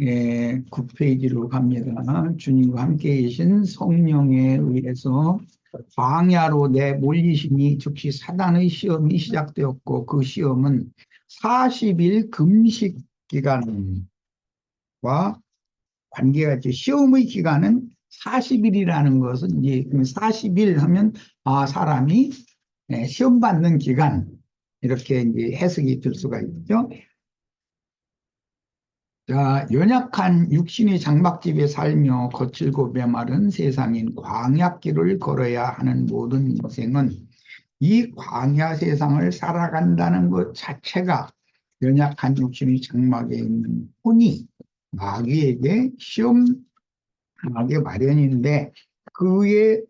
9페이지로 갑니다. 주님과 함께 계신 성령에 의해서 광야로 내몰리시니 즉시 사단의 시험이 시작되었고, 그 시험은 40일 금식 기간과 관계가 있죠. 시험의 기간은 40일이라는 것은 이제 40일 하면 사람이 시험 받는 기간, 이렇게 이제 해석이 될 수가 있죠. 자, 연약한 육신의 장막집에 살며 거칠고 메마른 세상인 광야길을 걸어야 하는 모든 인생은 이 광야 세상을 살아간다는 것 자체가 연약한 육신의 장막에 있는 혼이 마귀에게 시험하게 마련인데, 그의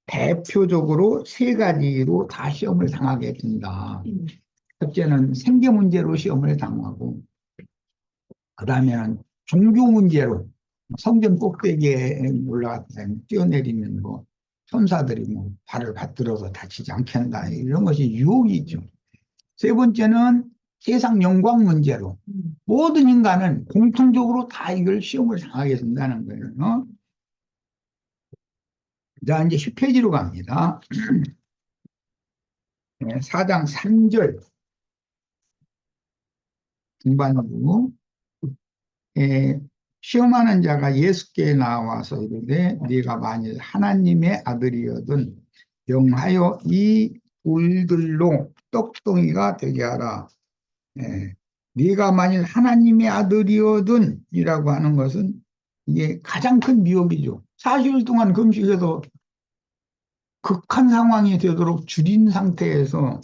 대표적으로 세 가지로 다 시험을 당하게 된다. 첫째는 생계 문제로 시험을 당하고, 그 다음에는 종교 문제로 성전 꼭대기에 올라갔다 뛰어내리면 천사들이 발을 받들어서 다치지 않게 한다, 이런 것이 유혹이죠. 세 번째는 세상 영광 문제로 모든 인간은 공통적으로 다 이걸 시험을 당하게 된다는 거예요. 자, 이제 10페이지로 갑니다. 4장 3절 중반부. 시험하는 자가 예수께 나와서 이르되 네가 만일 하나님의 아들이거든 명하여 이 돌들로 떡덩이가 되게 하라. 네가 만일 하나님의 아들이거든 이라고 하는 것은 이게 가장 큰 미혹이죠. 40일 동안 금식해서 극한 상황이 되도록 줄인 상태에서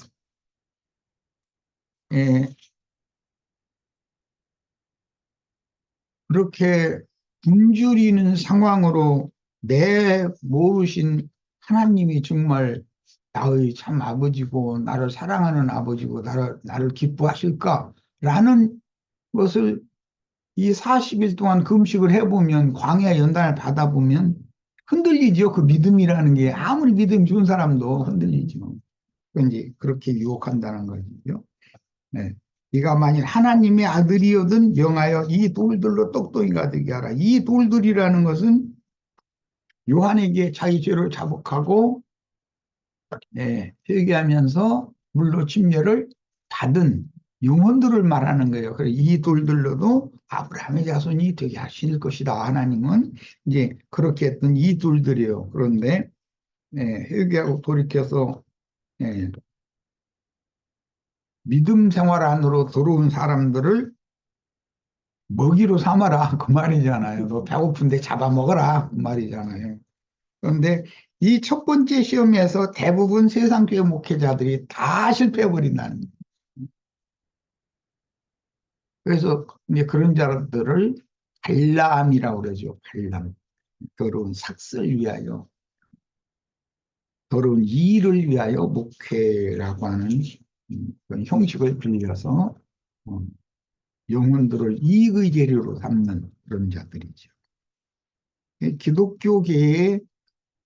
그렇게 굶주리는 상황으로 내모으신 하나님이 정말 나의 참 아버지고 나를 사랑하는 아버지고 나를 기뻐하실까라는 것을 이 40일 동안 금식을 해보면, 광야 연단을 받아보면 흔들리죠. 그 믿음이라는 게 아무리 믿음 좋은 사람도 흔들리죠. 이제 그렇게 유혹한다는 거죠. 네. 네가 만일 하나님의 아들이거든 명하여 이 돌들로 떡덩이가 되게 하라. 이 돌들이라는 것은 요한에게 자기 죄를 자복하고 회개하면서 물로 침례를 받은 영혼들을 말하는 거예요. 그래서 이 돌들로도 아브라함의 자손이 되게 하실 것이다. 하나님은 이제 그렇게 했던 이 돌들이에요. 그런데 회개하고 돌이켜서 믿음 생활 안으로 들어온 사람들을 먹이로 삼아라, 그 말이잖아요. 너 배고픈데 잡아먹어라, 그 말이잖아요. 그런데 이 첫 번째 시험에서 대부분 세상교회 목회자들이 다 실패해버린다는 거예요. 그래서 이제 그런 자들을 발람이라고 그러죠. 발람. 더러운 삭슬 위하여, 더러운 일을 위하여 목회라고 하는 그런 형식을 빌려서 영혼들을 이익의 재료로 삼는 그런 자들이죠. 기독교계에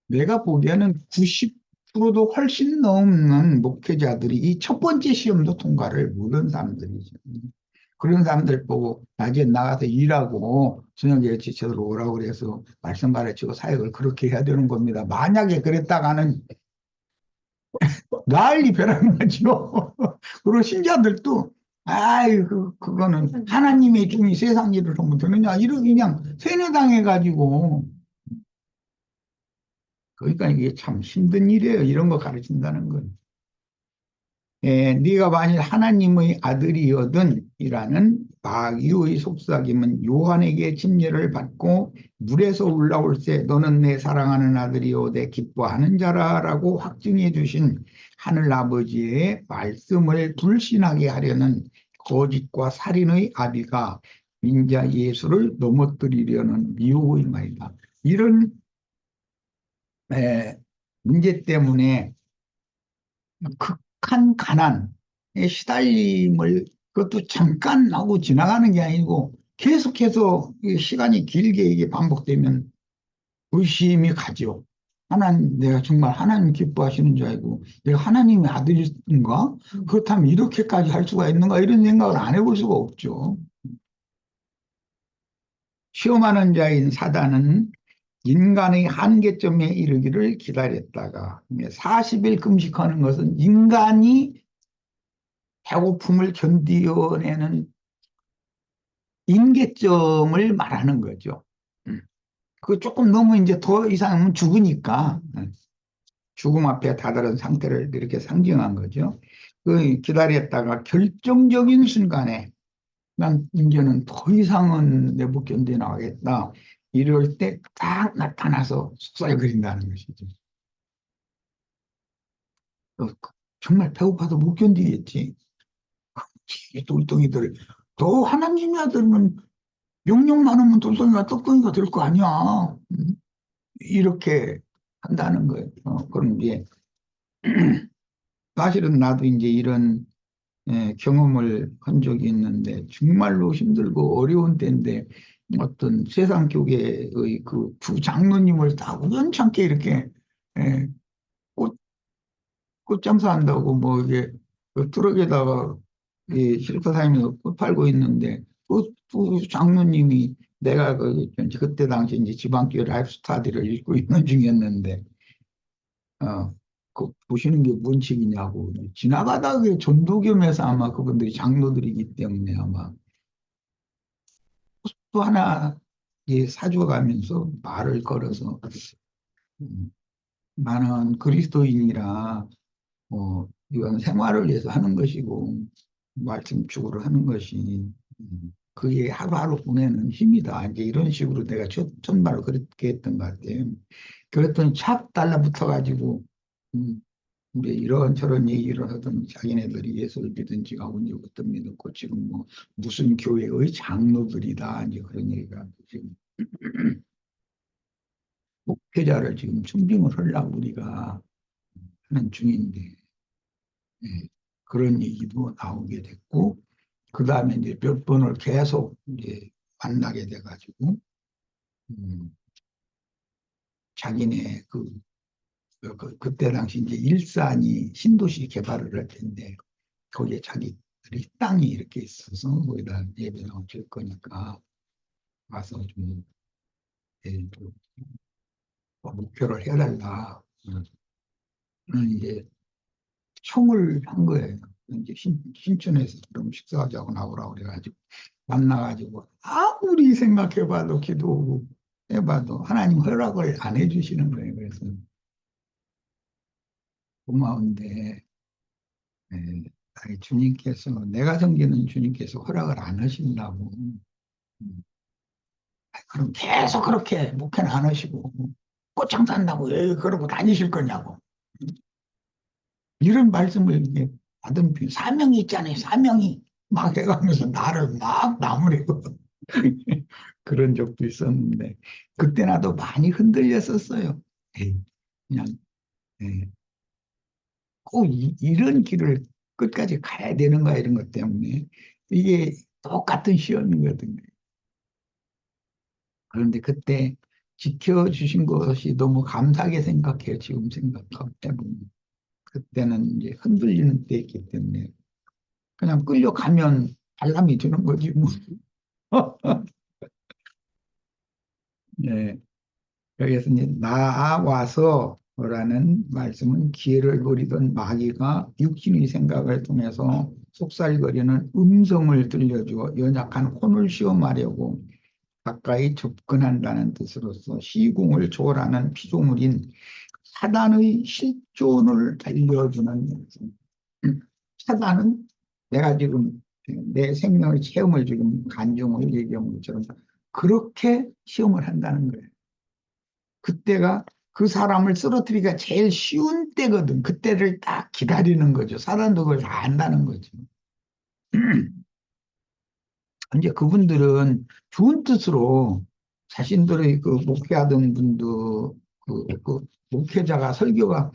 내가 보기에는 90%도 훨씬 넘는 목회자들이 이 첫 번째 시험도 통과를 못한 사람들이죠. 그런 사람들 보고 낮에 나가서 일하고 저녁에 제대로 오라고 그래서 말씀 가르치고 사역을 그렇게 해야 되는 겁니다. 만약에 그랬다가는 난리 벼락이 나죠. 그리고 신자들도 그거는 하나님의 종이 세상 일을 하면 되느냐 이렇게 그냥 세뇌당해가지고, 그러니까 이게 참 힘든 일이에요. 이런 거 가르친다는 건. 네가 만일 하나님의 아들이거든 이라는 마귀의 속삭임은 요한에게 침례를 받고 물에서 올라올 때 너는 내 사랑하는 아들이요 내 기뻐하는 자라라고 확증해 주신 하늘아버지의 말씀을 불신하게 하려는 거짓과 살인의 아비가 인자 예수를 넘어뜨리려는 미혹의 말이다. 이런 문제 때문에 극한 가난에 시달림을, 그것도 잠깐 하고 지나가는 게 아니고 계속해서 시간이 길게 이게 반복되면 의심이 가죠. 내가 정말 하나님 기뻐하시는 줄 알고 내가 하나님의 아들인가? 그렇다면 이렇게까지 할 수가 있는가? 이런 생각을 안 해볼 수가 없죠. 시험하는 자인 사단은 인간의 한계점에 이르기를 기다렸다가 40일 금식하는 것은 인간이 배고픔을 견디어내는 임계점을 말하는 거죠. 그 조금 너무 이제 더 이상은 죽으니까 죽음 앞에 다다른 상태를 이렇게 상징한 거죠. 그 기다렸다가 결정적인 순간에 난 이제는 더 이상은 내 못 견뎌나가겠다. 이럴 때 딱 나타나서 속살거린다는 것이죠. 정말 배고파서 못 견디겠지. 이 돌덩이들. 너 하나님의 아들은 용력 많으면 돌덩이가 떡덩이가 될 거 아니야. 이렇게 한다는 거예요. 그럼 이제 사실은 나도 이제 이런 경험을 한 적이 있는데 정말로 힘들고 어려운 때인데 어떤 세상 교계의 그 두 장로님을 다 우연찮게 이렇게 예, 꽃, 꽃장사한다고 뭐 이게 그 트럭에다가 이 실컷 다니면서 꽃 팔고 있는데 그 장로님이 내가 그때 당시 이제 지방교회 라이프 스타디를 읽고 있는 중이었는데 그 보시는 게 뭔 책이냐고 지나가다 그 전도겸에서 아마 그분들이 장로들이기 때문에 아마 또 하나 사줘가면서 말을 걸어서 음, 나는 그리스도인이라 이건 생활을 위해서 하는 것이고 말씀 축으로 하는 것이 그게 하루하루 보내는 힘이다. 이제 이런 식으로 내가 첫말로 그렇게 했던 것 같아요. 그랬더니 착 달라붙어가지고 음, 이제 이런저런 얘기를 하던 자기네들이 예수를 믿은 지가 언제 부터 믿었고 지금 뭐 무슨 교회의 장로들이다 이제 그런 얘기가 지금 목회자를 지금 존중을 하려고 우리가 하는 중인데 예, 그런 얘기도 나오게 됐고 그 다음에 이제 몇 번을 계속 이제 만나게 돼가지고 음, 자기네 그때 당시 이제 일산이 신도시 개발을 할 텐데 거기에 자기들이 땅이 이렇게 있어서 거기다 예배를 줄 거니까 와서 좀 좀 목표를 해달라. 이제 청을 한 거예요. 이제 신촌에서 좀 식사하자고 나오라고 그래가지고 만나가지고 아무리 생각해봐도 기도하고 해봐도 하나님 허락을 안 해주시는 거예요. 그래서 고마운데 아니, 주님께서 내가 섬기는 주님께서 허락을 안 하신다고 음, 그럼 계속 그렇게 목회는 안 하시고 꽃장 산다고 왜 그러고 다니실 거냐고 이런 말씀을 이렇게 받은 사명이 있잖아요. 사명이 막 해가면서 나를 막 나무래고 그런 적도 있었는데 그때 나도 많이 흔들렸었어요. 에이, 그냥 꼭 이런 길을 끝까지 가야 되는 가 이런 것 때문에 이게 똑같은 시험이거든요. 그런데 그때 지켜주신 것이 너무 감사하게 생각해요. 지금 생각해보면. 그때는 이제 흔들리는 때였기 때문에 그냥 끌려가면 알람이 주는 거지 뭐. 네. 여기서 이제 나와서라는 말씀은 기회를 노리던 마귀가 육신의 생각을 통해서 속살거리는 음성을 들려주어 연약한 혼을 시험하려고 가까이 접근한다는 뜻으로서 시공을 초월하는 피조물인 사단의 실존을 알려주는 사단은 내가 지금 내 생명의 체험을 지금 간증을 얘기한 것처럼 그렇게 시험을 한다는 거예요. 그때가 그 사람을 쓰러뜨리기가 제일 쉬운 때거든. 그때를 딱 기다리는 거죠. 사단도 그걸 다 안다는 거죠. 이제 그분들은 좋은 뜻으로 자신들의 그 목회하던 분도 그 목회자가 설교가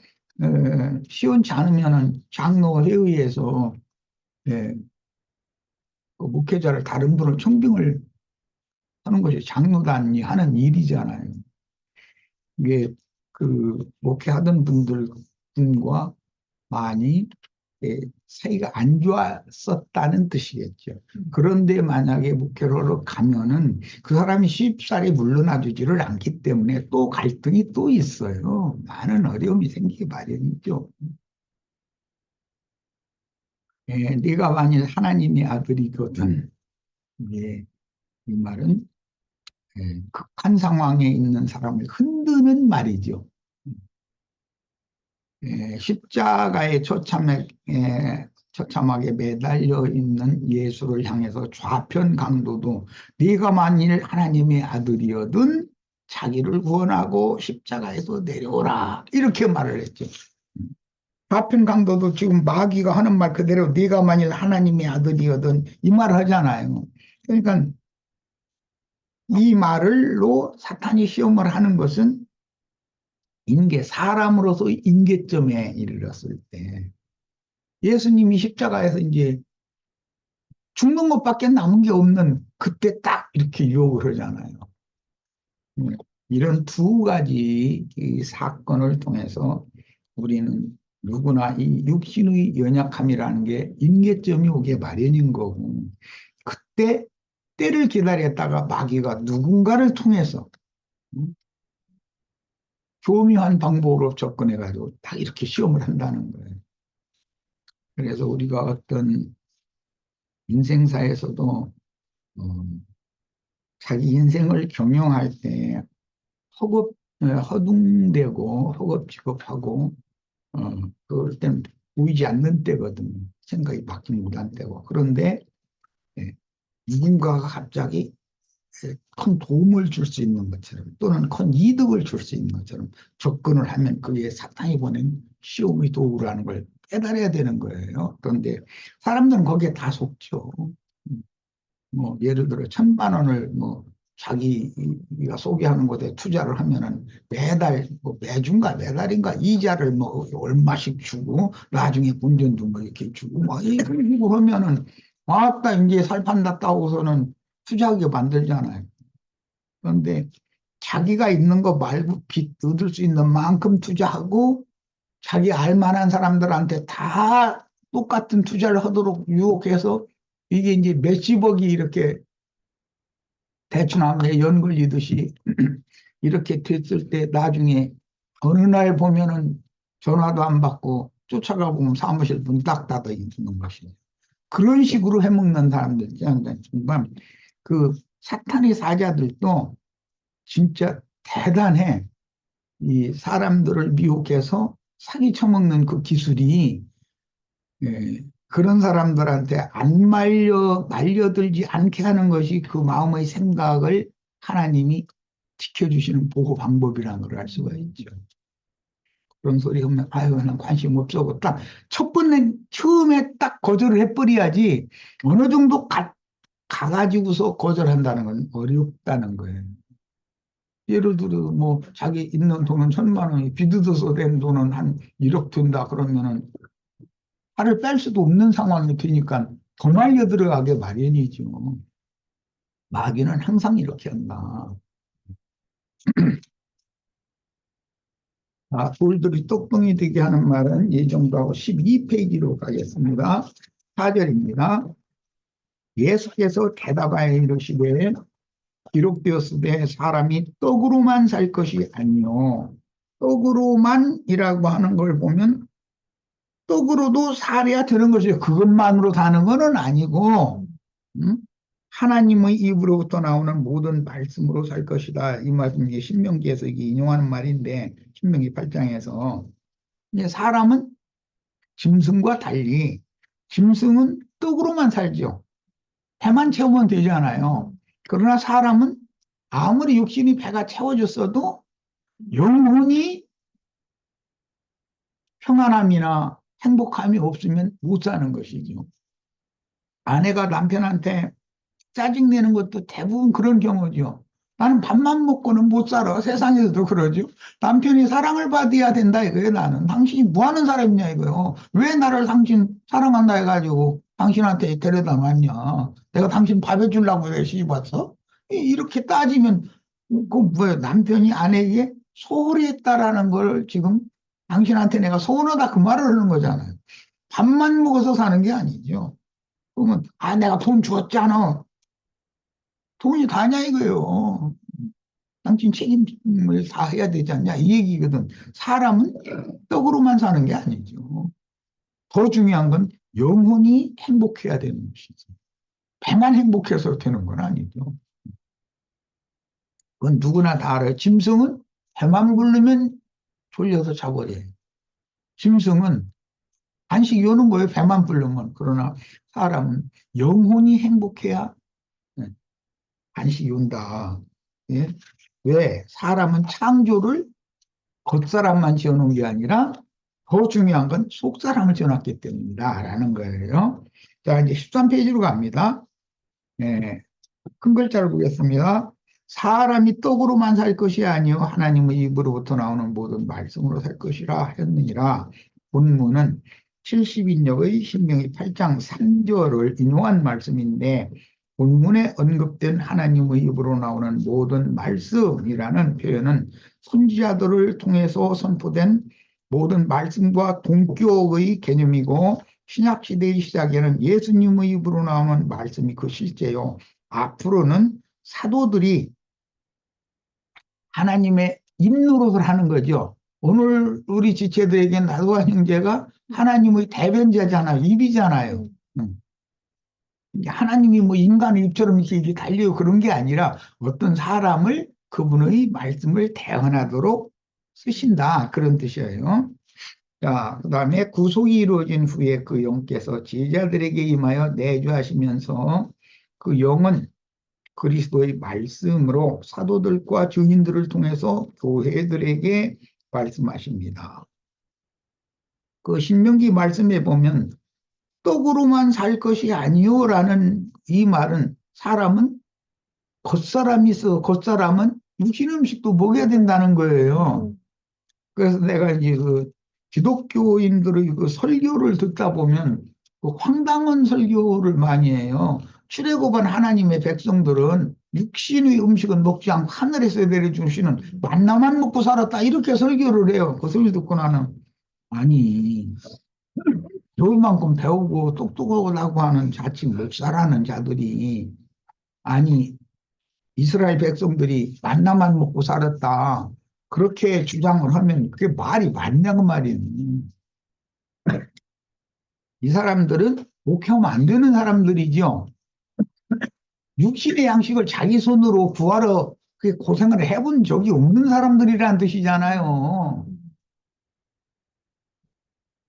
시원치 않으면은 장로회의에서 그 목회자를 다른 분을 청빙을 하는 것이 장로단이 하는 일이잖아요. 이게 그 목회하던 분들과 많이 사이가 안 좋았었다는 뜻이겠죠. 그런데 만약에 목회로를 가면은 그 사람이 쉽사리 물러나주지를 않기 때문에 또 갈등이 또 있어요. 많은 어려움이 생기기 마련이죠. 네가 만일 하나님의 아들이거든. 예, 이 말은 극한 상황에 있는 사람을 흔드는 말이죠. 십자가의 처참하게 매달려 있는 예수를 향해서 좌편 강도도 네가 만일 하나님의 아들이거든 자기를 구원하고 십자가에서 내려오라 이렇게 말을 했죠. 좌편 강도도 지금 마귀가 하는 말 그대로 네가 만일 하나님의 아들이거든 이 말을 하잖아요. 그러니까 이 말로 사탄이 시험을 하는 것은 사람으로서 임계점에 이르렀을 때 예수님이 십자가에서 이제 죽는 것밖에 남은 게 없는 그때 딱 이렇게 유혹을 하잖아요. 음, 이런 두 가지 이 사건을 통해서 우리는 누구나 이 육신의 연약함이라는 게 임계점이 오게 마련인 거고 그때 때를 기다렸다가 마귀가 누군가를 통해서 음, 교묘한 방법으로 접근해가지고 딱 이렇게 시험을 한다는 거예요. 그래서 우리가 어떤 인생사에서도 어, 자기 인생을 경영할 때 허둥대고 허겁지겁하고 어, 그럴 땐 보이지 않는 때거든요. 생각이 바뀌지 못한 때고. 그런데 예, 누군가가 갑자기 큰 도움을 줄 수 있는 것처럼 또는 큰 이득을 줄 수 있는 것처럼 접근을 하면 그게 사탄이 보낸 시험의 도구라는 걸 깨달아야 되는 거예요. 그런데 사람들은 거기에 다 속죠. 뭐 예를 들어 1,000만 원을 뭐 자기가 소개하는 곳에 투자를 하면은 매달 뭐 매주인가 매달인가 이자를 뭐 얼마씩 주고 나중에 본전도 뭐 이렇게 주고 막 이런 식으로 하면은 아따 이제 살 판다 고서는 투자하게 만들잖아요. 그런데 자기가 있는 거 말고 빚 얻을 수 있는 만큼 투자하고 자기 알만한 사람들한테 다 똑같은 투자를 하도록 유혹해서 이게 이제 몇십억이 이렇게 대추나무에 연 걸리듯이 이렇게 됐을 때 나중에 어느 날 보면은 전화도 안 받고 쫓아가 보면 사무실 문 딱 닫아 있는 것이에요. 그런 식으로 해먹는 사람들, 정말 그 사탄의 사자들도 진짜 대단해. 이 사람들을 미혹해서 사기 쳐먹는 그 기술이 그런 사람들한테 안 말려들지 않게 하는 것이 그 마음의 생각을 하나님이 지켜주시는 보호 방법이라는 걸 알 수가 있죠. 그런 소리 하면, 아유, 난 관심 없어. 딱, 첫 번째, 처음에 딱 거절을 해버려야지, 어느 정도 가가지고서 거절한다는 건 어렵다는 거예요. 예를 들어, 뭐, 자기 있는 돈은 1,000만 원이 비드어서 된 돈은 한 1억 든다 그러면은, 팔을 뺄 수도 없는 상황이 되니까 더 말려 들어가게 마련이죠. 마귀는 항상 이렇게 한다. 돌들이 똑똑이 되게 하는 말은 이 정도 하고 12페이지로 가겠습니다. 4절입니다. 예수께서 대답하여 이르시되 기록되었으되 사람이 떡으로만 살 것이 아니요 떡으로만이라고 하는 걸 보면 떡으로도 살아야 되는 것이죠. 그것만으로 사는 것은 아니고 하나님의 입으로부터 나오는 모든 말씀으로 살 것이다. 이 말씀 이게 신명기에서 이게 인용하는 말인데 신명기 8장에서 이제 사람은 짐승과 달리 짐승은 떡으로만 살죠. 배만 채우면 되잖아요. 그러나 사람은 아무리 육신이 배가 채워졌어도 영혼이 평안함이나 행복함이 없으면 못 사는 것이죠. 아내가 남편한테 짜증내는 것도 대부분 그런 경우죠. 나는 밥만 먹고는 못 살아. 세상에서도 그러죠. 남편이 사랑을 받아야 된다 이거예요, 나는. 당신이 뭐 하는 사람이냐 이거요. 왜 나를 당신 사랑한다 해가지고 당신한테 데려다 놨냐. 내가 당신 밥 해주려고 왜 시집 왔어? 이렇게 따지면 그 뭐예요. 남편이 아내에게 소홀히 했다라는 걸 지금 당신한테 내가 서운하다 그 말을 하는 거잖아요. 밥만 먹어서 사는 게 아니죠. 그러면, 아, 내가 돈 줬잖아. 돈이 다냐 이거예요. 당신 책임을 다 해야 되지 않냐 이 얘기거든. 사람은 떡으로만 사는 게 아니죠. 더 중요한 건 영혼이 행복해야 되는 것이죠. 배만 행복해서 되는 건 아니죠. 그건 누구나 다 알아요. 짐승은 배만 부르면 졸려서 자버려요. 짐승은 간식 요는 거예요. 배만 부르면. 그러나 사람은 영혼이 행복해야 간식 요다. 예? 왜? 사람은 창조를 겉사람만 지어놓은 게 아니라 더 중요한 건 속사람을 지어놨기 때문이다. 라는 거예요. 자, 이제 13페이지로 갑니다. 예, 큰 글자를 보겠습니다. 사람이 떡으로만 살 것이 아니요 하나님의 입으로부터 나오는 모든 말씀으로 살 것이라 했느니라. 본문은 70인역의 신명기 8장 3절을 인용한 말씀인데 본문에 언급된 하나님의 입으로 나오는 모든 말씀이라는 표현은 선지자들을 통해서 선포된 모든 말씀과 동격의 개념이고 신약 시대의 시작에는 예수님의 입으로 나오는 말씀이 그 실제요. 앞으로는 사도들이 하나님의 입노릇을 하는 거죠. 오늘 우리 지체들에게 나도와 형제가 하나님의 대변자잖아요. 입이잖아요. 하나님이 뭐 인간의 입처럼 이렇게 달리고 그런 게 아니라 어떤 사람을 그분의 말씀을 대언하도록 쓰신다. 그런 뜻이에요. 자, 그 다음에 구속이 이루어진 후에 그 영께서 제자들에게 임하여 내주하시면서 그 영은 그리스도의 말씀으로 사도들과 증인들을 통해서 교회들에게 말씀하십니다. 그 신명기 말씀에 보면 떡으로만 살 것이 아니요라는 이 말은 사람은 겉사람이 있어 겉사람은 육신 음식도 먹여야 된다는 거예요. 그래서 내가 이제 그 기독교인들의 그 설교를 듣다 보면 그 황당한 설교를 많이 해요. 출애굽한 하나님의 백성들은 육신의 음식은 먹지 않고 하늘에서 내려주시는 만나만 먹고 살았다 이렇게 설교를 해요. 그 소리 듣고 나는 아니 요만큼 배우고 똑똑하다고 하는 자칭 목사라는 자들이 아니 이스라엘 백성들이 만나만 먹고 살았다 그렇게 주장을 하면 그게 말이 맞냐고 말이에요. 이 사람들은 목회하면 안 되는 사람들이죠. 육신의 양식을 자기 손으로 구하러 그 고생을 해본 적이 없는 사람들이라는 뜻이잖아요.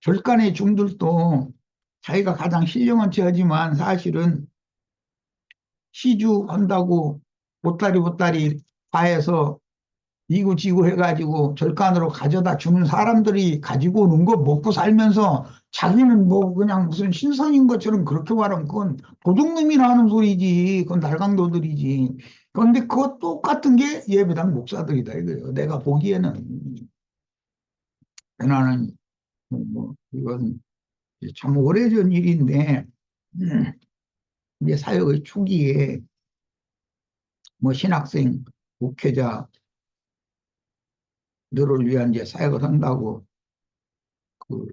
절간의 중들도 자기가 가장 신령한 체하지만 사실은 시주한다고 보따리 과해서 이구지구 해가지고 절간으로 가져다 주는 사람들이 가지고 오는 거 먹고 살면서 자기는 뭐 그냥 무슨 신선인 것처럼 그렇게 말하면 그건 도둑놈이나 하는 소리지. 그건 날강도들이지. 그런데 그거 똑같은 게 예배당 목사들이다 이거예요. 내가 보기에는. 나는 이건 참 오래전 일인데 이제 사역의 초기에 뭐 신학생 목회자들을 위한 이제 사역을 한다고 그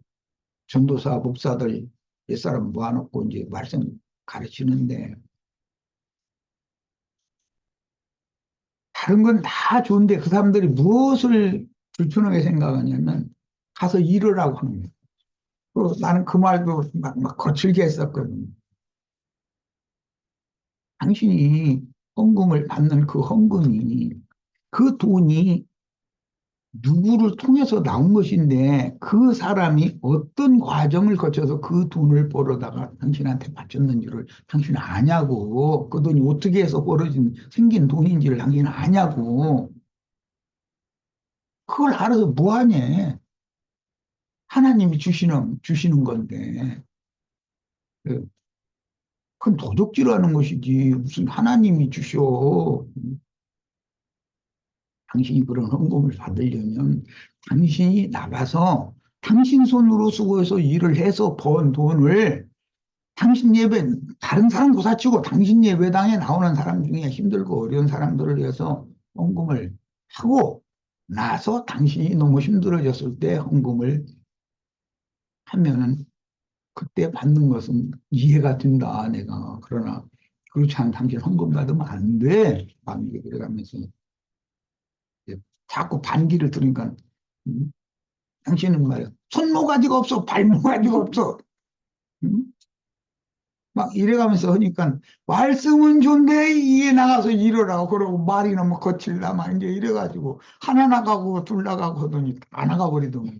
전도사 목사들 몇 사람 모아놓고 이제 말씀 가르치는데 다른 건 다 좋은데 그 사람들이 무엇을 불편하게 생각하냐면 가서 일을 하고 하는 거예요. 그리고 나는 그 말도 막 거칠게 했었거든요. 당신이 헌금을 받는 그 헌금이 그 돈이 누구를 통해서 나온 것인데 그 사람이 어떤 과정을 거쳐서 그 돈을 벌어다가 당신한테 바쳤는지를 당신 아냐고. 그 돈이 어떻게 해서 생긴 돈인지를 당신 아냐고. 그걸 알아서 뭐하냐. 하나님이 주시는 건데. 그, 그건 도둑질하는 것이지. 무슨 하나님이 주셔. 당신이 그런 헌금을 받으려면 당신이 나가서 당신 손으로 수고해서 일을 해서 번 돈을 당신 예배, 다른 사람 고사치고 당신 예배당에 나오는 사람 중에 힘들고 어려운 사람들을 위해서 헌금을 하고 나서 당신이 너무 힘들어졌을 때 헌금을 하면은 그때 받는 것은 이해가 된다, 내가. 그러나, 그렇지 않으면 당신 헌금 받으면 안 돼. 막 얘기를 하면서 이제 자꾸 반기를 들으니까, 음, 당신은 말이야. 손모가지가 없어, 발모가지가 없어. 음? 막 이래가면서 하니까, 말씀은 좋은데, 이에 나가서 이러라고. 그러고 말이 너무 거칠다, 막 이제 이래가지고, 하나 나가고 둘 나가고 하더니 다 나가버리더군요.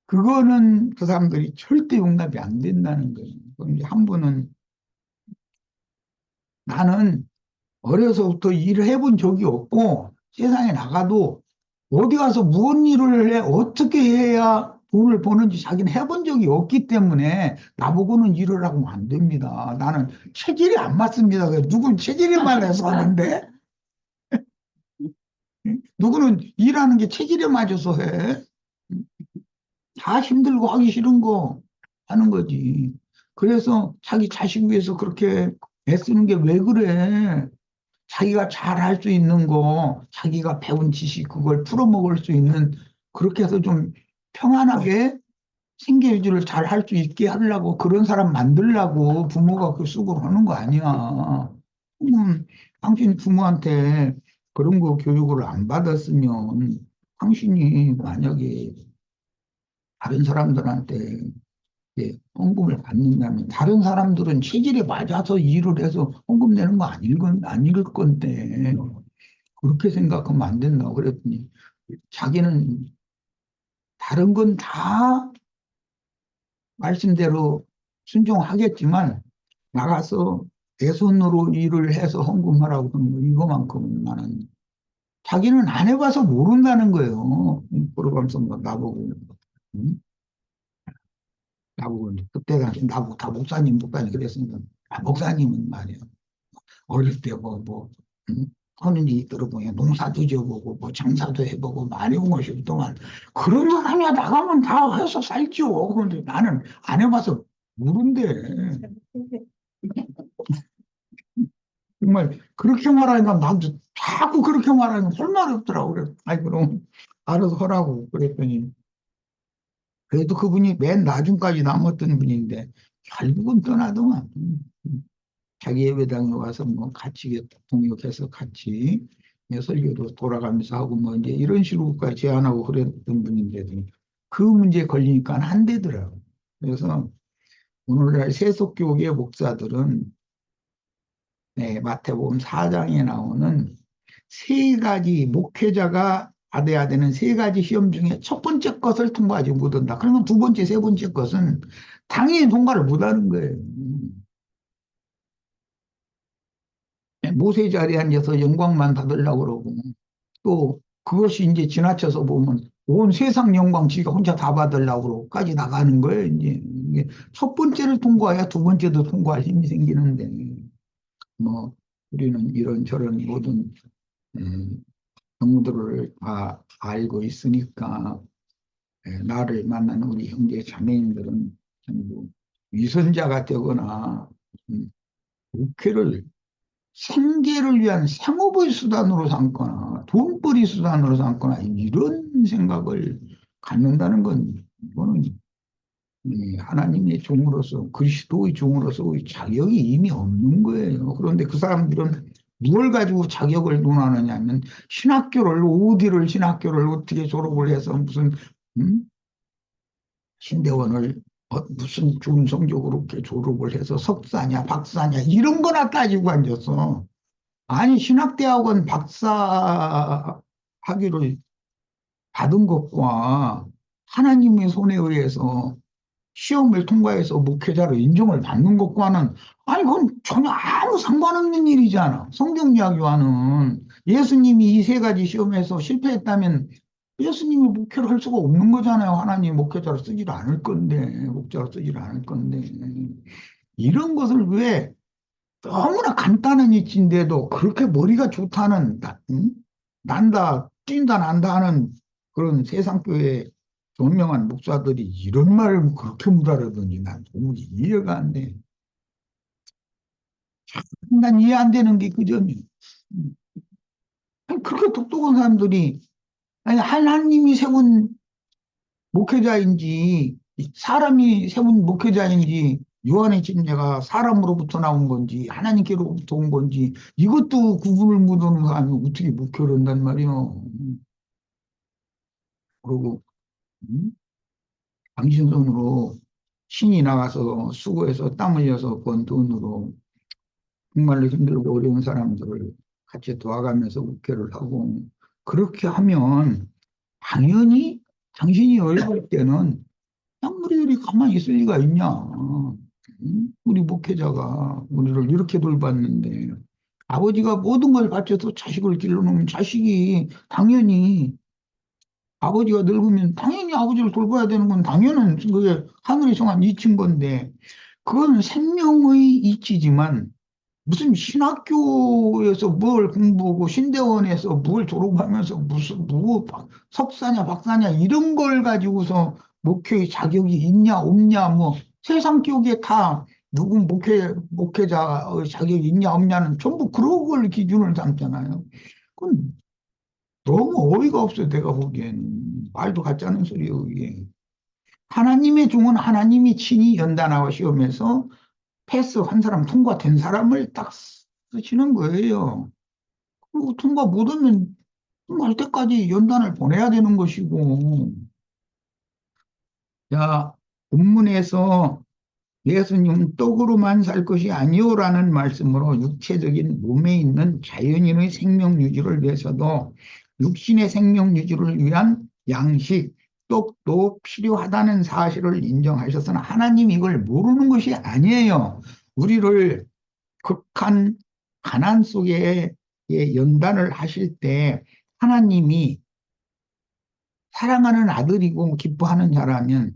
그거는 그 사람들이 절대 용납이 안 된다는 거예요. 그럼 이제 한 분은 나는 어려서부터 일을 해본 적이 없고 세상에 나가도 어디 가서 무슨 일을 해, 어떻게 해야 돈을 버는지 자기는 해본 적이 없기 때문에 나보고는 일을 하면 안 됩니다. 나는 체질이 안 맞습니다. 누군 체질이 맞아서 하는데 누구는 일하는 게 체질에 맞아서 해. 다 힘들고 하기 싫은 거 하는 거지. 그래서 자기 자식 위해서 그렇게 애쓰는 게 왜 그래? 자기가 잘 할 수 있는 거, 자기가 배운 지식 그걸 풀어먹을 수 있는 그렇게 해서 좀 평안하게 생계유지를 잘 할 수 있게 하려고 그런 사람 만들려고 부모가 그 쑥을 하는 거 아니야. 당신 부모한테 그런 거 교육을 안 받았으면 당신이 만약에 다른 사람들한테 헌금을 받는다면 다른 사람들은 체질에 맞아서 일을 해서 헌금 내는 거 아닐 건데 그렇게 생각하면 안 된다고 그랬더니 자기는 다른 건 다 말씀대로 순종하겠지만 나가서 내 손으로 일을 해서 헌금하라고 하는 거 이거만큼은 나는 자기는 안 해봐서 모른다는 거예요. 그러면서 뭐 나보고 응? 나보고 그때 당시 나보고 다 목사님 그랬으니까 목사님은 말이야 어릴 때 응? 하는 일 들어보면 농사도 지어보고 뭐 장사도 해보고 많이 온 것이 그동안 그런 사람이야 나가면 다 해서 살죠. 그런데 나는 안 해봐서 모른대. 정말 그렇게 말하니까 나도 자꾸 그렇게 말하니까 할 말이 없더라고. 그래. 아이 그럼 알아서 하라고 그랬더니 그래도 그분이 맨 나중까지 남았던 분인데 결국은 떠나더만. 자기 예배당에 와서 뭐 같이 동역해서 같이 설교도 돌아가면서 하고 뭐 이제 이런 식으로까지 제안하고 그랬던 분인데도 그 문제에 걸리니까 안 되더라고. 그래서 오늘날 세속교계 목사들은 마태복음 4장에 나오는 세 가지 목회자가 받아야 되는 세 가지 시험 중에 첫 번째 것을 통과하지 못한다. 그러면 두 번째, 세 번째 것은 당연히 통과를 못하는 거예요. 모세 자리에 앉아서 영광만 받으려고 그러고 또 그것이 이제 지나쳐서 보면 온 세상 영광 지가 혼자 다 받으려고 그러고까지 나가는 거예요. 이제 이게 첫 번째를 통과해야 두 번째도 통과할 힘이 생기는데 뭐 우리는 이런저런 모든 음, 경우들을 다 알고 있으니까 나를 만나는 우리 형제 자매님들은 전부 위선자가 되거나 목회를 생계를 위한 생업의 수단으로 삼거나 돈벌이 수단으로 삼거나 이런 생각을 갖는다는 건 이거는 하나님의 종으로서 그리스도의 종으로서의 자격이 이미 없는 거예요. 그런데 그 사람들은 무엇을 가지고 자격을 논하느냐 하면 신학교를 어디를 신학교를 어떻게 졸업을 해서 무슨 음? 신대원을 무슨 좋은 성적으로 이렇게 졸업을 해서 석사냐 박사냐 이런 거나 따지고 앉았어. 아니, 신학대학원 박사 학위를 받은 것과 하나님의 손에 의해서 시험을 통과해서 목회자로 인정을 받는 것과는, 아니, 그건 전혀 아무 상관없는 일이잖아. 성경 이야기와는. 예수님이 이 세 가지 시험에서 실패했다면 예수님이 목회를 할 수가 없는 거잖아요. 하나님 목회자로 쓰지를 않을 건데, 목자로 쓰지를 않을 건데. 이런 것을 왜 너무나 간단한 이치인데도 그렇게 머리가 좋다는, 난다, 뛴다, 난다 하는 그런 세상교회 존명한 목사들이 이런 말을 그렇게 못 알아듣니 난 도무지 이해가 안 돼. 난 이해 안 되는 게 그 점이에요. 음. 아니, 그렇게 똑똑한 사람들이, 아니, 하나님이 세운 목회자인지 사람이 세운 목회자인지 요한의 침례가 사람으로부터 나온 건지 하나님께로부터 온 건지 이것도 구분을 못하는 사람이 어떻게 목회를 한단 말이요. 그리고 음? 당신 손으로 신이 나가서 수고해서 땀 흘려서 번 돈으로 정말로 힘들고 어려운 사람들을 같이 도와가면서 목회를 하고 그렇게 하면 당연히 당신이 어려울 때는 그냥 우리들이 가만히 있을 리가 있냐. 우리 목회자가 우리를 이렇게 돌봤는데 아버지가 모든 걸 바쳐서 자식을 길러놓으면 자식이 당연히 아버지가 늙으면 당연히 아버지를 돌봐야 되는 건 당연한 그게 하늘에 정한 이치인 건데 그건 생명의 이치지만 무슨 신학교에서 뭘 공부하고 신대원에서 뭘 졸업하면서 무슨 석사냐 박사냐 이런 걸 가지고서 목회의 자격이 있냐 없냐 뭐 세상 교육에 다 누구 목회자의 자격이 있냐 없냐는 전부 그런 걸 기준을 삼잖아요. 그건 너무 어이가 없어요. 내가 보기에는 말도 같지 않은 소리예요 이게. 하나님의 종은 하나님이 친히 연단하고 시험해서 패스 한 사람 통과된 사람을 딱 쓰시는 거예요. 그리고 통과 못하면 통과할 때까지 연단을 보내야 되는 것이고. 자, 본문에서 예수님은 떡으로만 살 것이 아니오라는 말씀으로 육체적인 몸에 있는 자연인의 생명 유지를 위해서도 육신의 생명 유지를 위한 양식, 떡도 필요하다는 사실을 인정하셨으나 하나님 이걸 모르는 것이 아니에요. 우리를 극한 가난 속에 연단을 하실 때 하나님이 사랑하는 아들이고 기뻐하는 자라면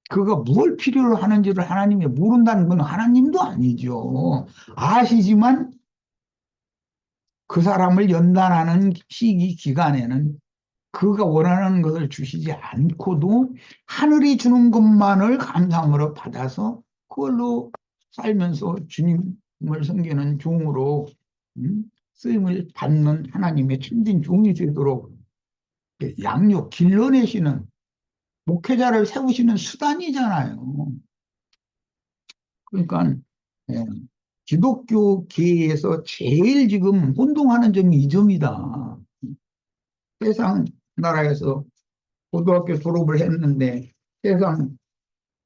그가 뭘 필요로 하는지를 하나님이 모른다는 건 하나님도 아니죠. 아시지만 그 사람을 연단하는 시기 기간에는 그가 원하는 것을 주시지 않고도 하늘이 주는 것만을 감사함으로 받아서 그걸로 살면서 주님을 섬기는 종으로 쓰임을 받는 하나님의 참된 종이 되도록 양육, 길러내시는 목회자를 세우시는 수단이잖아요. 그러니까 예, 기독교계에서 제일 지금 혼동하는 점이 이 점이다. 세상 나라에서 고등학교 졸업을 했는데 세상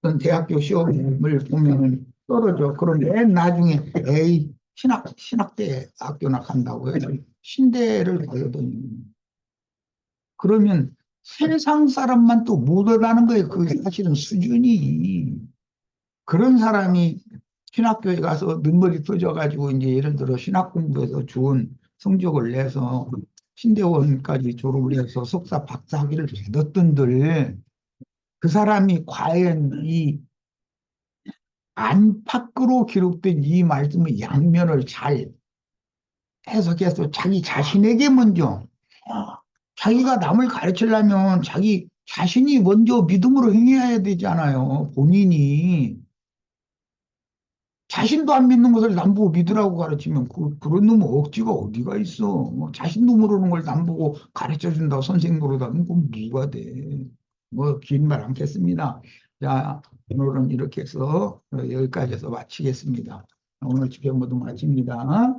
어떤 대학교 시험을 보면은 떨어져. 그럼 맨 나중에 에이 신학대 학교나 간다고 해서 신대를 가거든요. 그러면 세상 사람만 또 못하다는 거예요. 그 사실은 수준이. 그런 사람이 신학교에 가서 눈물이 터져가지고 이제 예를 들어 신학 공부에서 좋은 성적을 내서 신대원까지 졸업을 해서 석사 박사 학위를 얻었던들 그 사람이 과연 이 안팎으로 기록된 이 말씀의 양면을 잘 해석해서 자기 자신에게 먼저 자기가 남을 가르치려면 자기 자신이 먼저 믿음으로 행해야 되잖아요. 본인이. 자신도 안 믿는 것을 남보고 믿으라고 가르치면 그런 놈은 억지가 어디가 있어. 뭐 자신도 모르는 걸 남보고 가르쳐 준다고 선생 노릇하면 그건 뭐가 돼. 뭐 긴 말 않겠습니다. 자, 오늘은 이렇게 해서 여기까지 해서 마치겠습니다. 오늘 집회 모두 마칩니다.